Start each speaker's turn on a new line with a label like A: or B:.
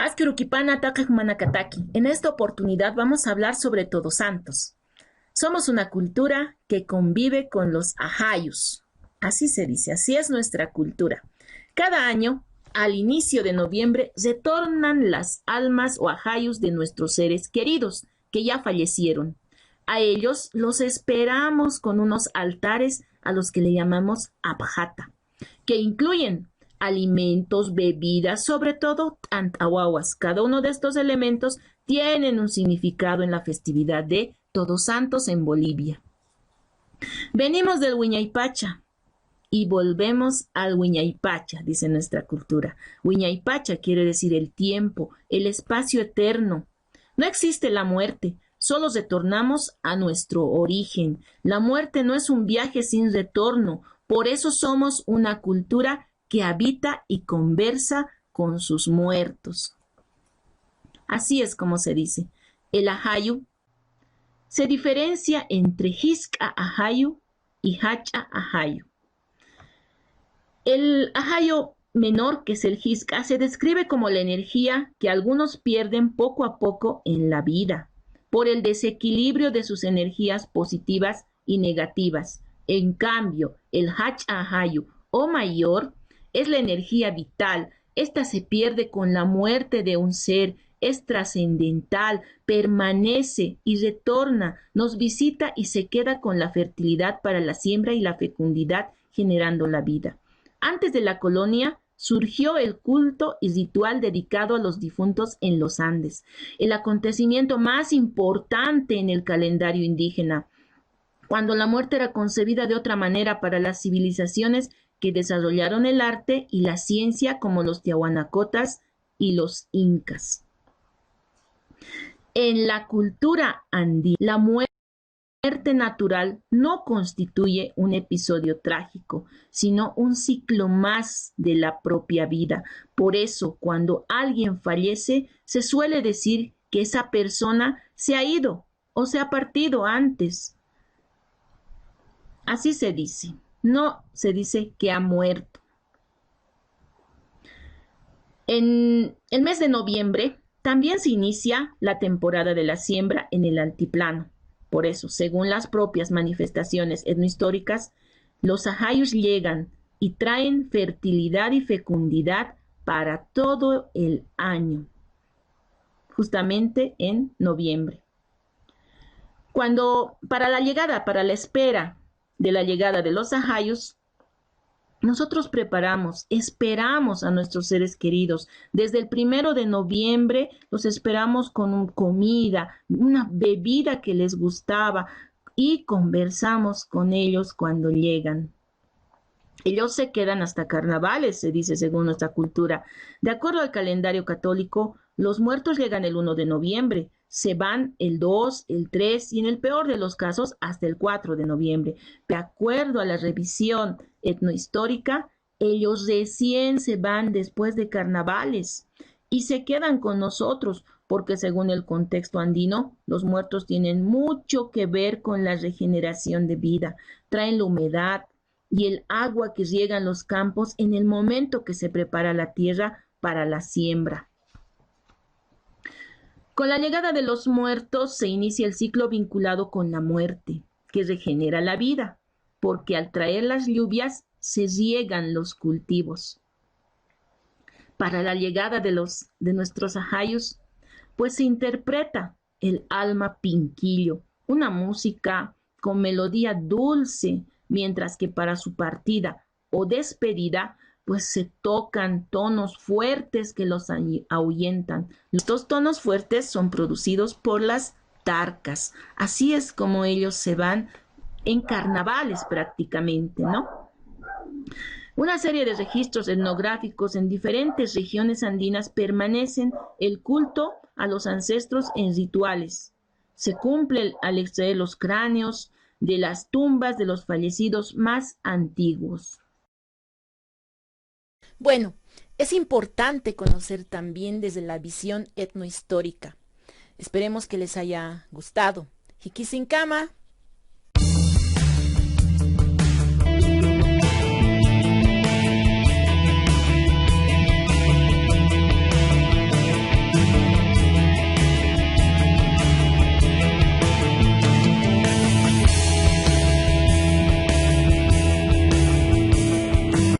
A: Askurukipana Takak Manakataki. En esta oportunidad vamos a hablar sobre Todos Santos. Somos una cultura que convive con los ajayus. Así se dice, así es nuestra cultura. Cada año, al inicio de noviembre, retornan las almas o ajayus de nuestros seres queridos que ya fallecieron. A ellos los esperamos con unos altares a los que le llamamos abjata, que incluyen alimentos, bebidas, sobre todo antahuahuas. Cada uno de estos elementos tienen un significado en la festividad de Todos Santos en Bolivia. Venimos del Huiñaypacha y volvemos al Huiñaypacha, dice nuestra cultura. Huiñaypacha quiere decir el tiempo, el espacio eterno. No existe la muerte, solo retornamos a nuestro origen. La muerte no es un viaje sin retorno, por eso somos una cultura que habita y conversa con sus muertos. Así es como se dice. El ajayu se diferencia entre Hisca ajayu y Hacha ajayu. El ajayu menor, que es el Hisca, se describe como la energía que algunos pierden poco a poco en la vida, por el desequilibrio de sus energías positivas y negativas. En cambio, el Hacha ajayu o mayor es la energía vital. Esta se pierde con la muerte de un ser, es trascendental, permanece y retorna, nos visita y se queda con la fertilidad para la siembra y la fecundidad, generando la vida. Antes de la colonia, surgió el culto y ritual dedicado a los difuntos en los Andes, el acontecimiento más importante en el calendario indígena, cuando la muerte era concebida de otra manera para las civilizaciones que desarrollaron el arte y la ciencia, como los tiahuanacotas y los incas. En la cultura andina, la muerte natural no constituye un episodio trágico, sino un ciclo más de la propia vida. Por eso, cuando alguien fallece, se suele decir que esa persona se ha ido o se ha partido antes. Así se dice. No se dice que ha muerto. En el mes de noviembre también se inicia la temporada de la siembra en el altiplano. Por eso, según las propias manifestaciones etnohistóricas, los ajayus llegan y traen fertilidad y fecundidad para todo el año, justamente en noviembre. Cuando para la espera de la llegada de los ajayus, nosotros esperamos a nuestros seres queridos. Desde el 1 de noviembre los esperamos con comida, una bebida que les gustaba y conversamos con ellos cuando llegan. Ellos se quedan hasta carnavales, se dice según nuestra cultura. De acuerdo al calendario católico, los muertos llegan el 1 de noviembre, se van el 2, el 3 y en el peor de los casos hasta el 4 de noviembre. De acuerdo a la revisión etnohistórica, ellos recién se van después de carnavales y se quedan con nosotros porque según el contexto andino, los muertos tienen mucho que ver con la regeneración de vida, traen la humedad y el agua que riegan los campos en el momento que se prepara la tierra para la siembra. Con la llegada de los muertos se inicia el ciclo vinculado con la muerte, que regenera la vida, porque al traer las lluvias se riegan los cultivos. Para la llegada de nuestros ajayus, pues se interpreta el alma pinquillo, una música con melodía dulce, mientras que para su partida o despedida, pues se tocan tonos fuertes que los ahuyentan. Estos tonos fuertes son producidos por las tarcas. Así es como ellos se van en carnavales prácticamente, ¿no? Una serie de registros etnográficos en diferentes regiones andinas permanecen el culto a los ancestros en rituales. Se cumple al extraer los cráneos de las tumbas de los fallecidos más antiguos.
B: Bueno, es importante conocer también desde la visión etnohistórica. Esperemos que les haya gustado. Hikisinkama.